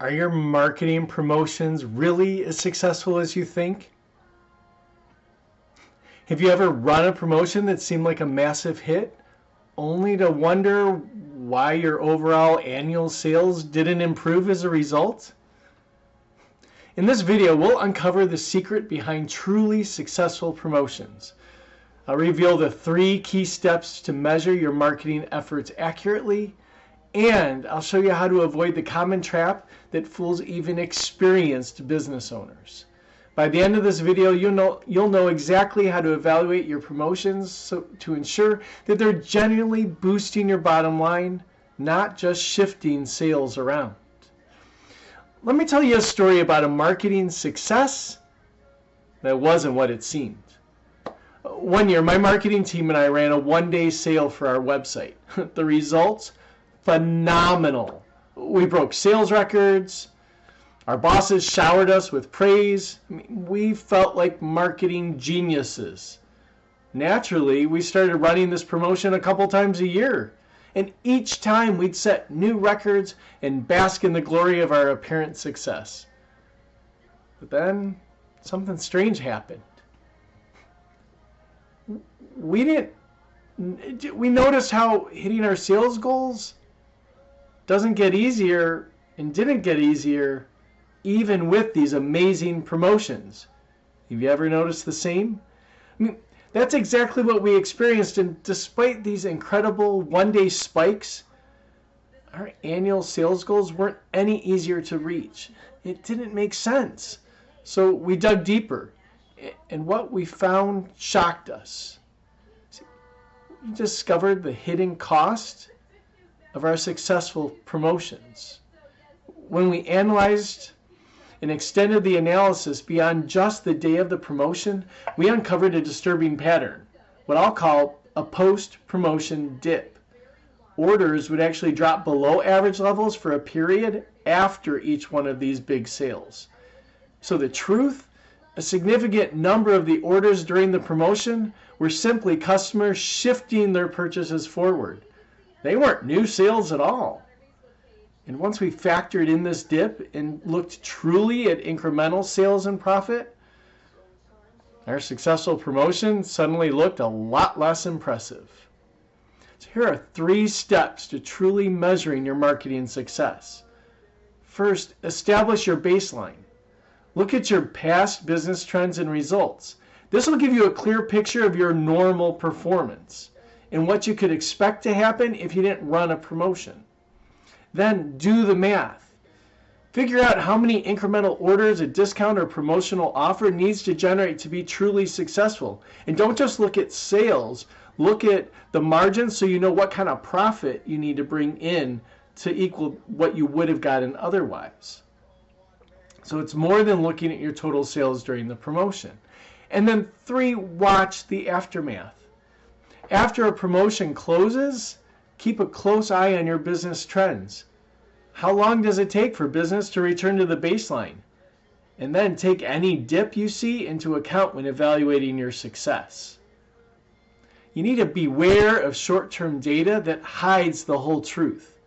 Are your marketing promotions really as successful as you think? Have you ever run a promotion that seemed like a massive hit, only to wonder why your overall annual sales didn't improve as a result? In this video, we'll uncover the secret behind truly successful promotions. I'll reveal the 3 key steps to measure your marketing efforts accurately, and I'll show you how to avoid the common trap that fools even experienced business owners. By the end of this video, you'll know exactly how to evaluate your promotions to ensure that they're genuinely boosting your bottom line, not just shifting sales around. Let me tell you a story about a marketing success that wasn't what it seemed. One year, my marketing team and I ran a one-day sale for our website. The results? Phenomenal. We broke sales records. Our bosses showered us with praise. We felt like marketing geniuses. Naturally, we started running this promotion a couple times a year. And each time we'd set new records and bask in the glory of our apparent success. But then something strange happened. We noticed how hitting our sales goals doesn't get easier and didn't get easier even with these amazing promotions. Have you ever noticed the same? That's exactly what we experienced, and despite these incredible one-day spikes, our annual sales goals weren't any easier to reach. It didn't make sense. So we dug deeper, and what we found shocked us. We discovered the hidden cost of our successful promotions. When we analyzed and extended the analysis beyond just the day of the promotion, we uncovered a disturbing pattern, what I'll call a post-promotion dip. Orders would actually drop below average levels for a period after each one of these big sales. So the truth, a significant number of the orders during the promotion were simply customers shifting their purchases forward. They weren't new sales at all. And once we factored in this dip and looked truly at incremental sales and profit, our successful promotion suddenly looked a lot less impressive. So here are 3 steps to truly measuring your marketing success. First, establish your baseline. Look at your past business trends and results. This will give you a clear picture of your normal performance and what you could expect to happen if you didn't run a promotion. Then do the math. Figure out how many incremental orders a discount or promotional offer needs to generate to be truly successful. And don't just look at sales, look at the margins so you know what kind of profit you need to bring in to equal what you would have gotten otherwise. So it's more than looking at your total sales during the promotion. And then 3, watch the aftermath. After a promotion closes, keep a close eye on your business trends. How long does it take for business to return to the baseline? And then take any dip you see into account when evaluating your success. You need to beware of short-term data that hides the whole truth.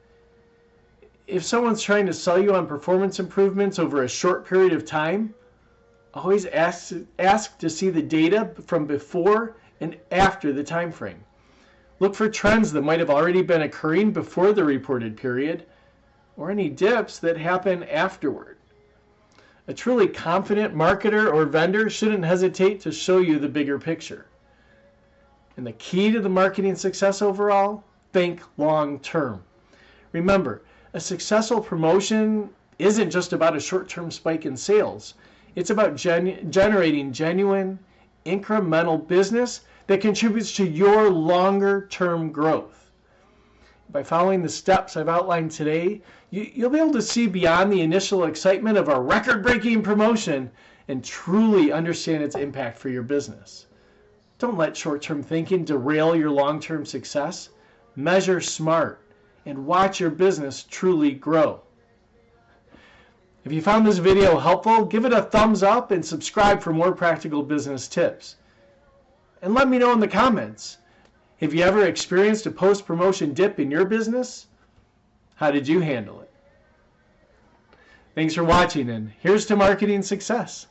If someone's trying to sell you on performance improvements over a short period of time, always ask to see the data from before and after the time frame. Look for trends that might have already been occurring before the reported period, or any dips that happen afterward. A truly confident marketer or vendor shouldn't hesitate to show you the bigger picture. And the key to the marketing success overall, think long term. Remember, a successful promotion isn't just about a short-term spike in sales. It's about generating genuine, incremental business that contributes to your longer-term growth. By following the steps I've outlined today, you'll be able to see beyond the initial excitement of a record-breaking promotion and truly understand its impact for your business. Don't let short-term thinking derail your long-term success. Measure smart and watch your business truly grow. If you found this video helpful, give it a thumbs up and subscribe for more practical business tips. And let me know in the comments, have you ever experienced a post-promotion dip in your business? How did you handle it? Thanks for watching, and here's to marketing success.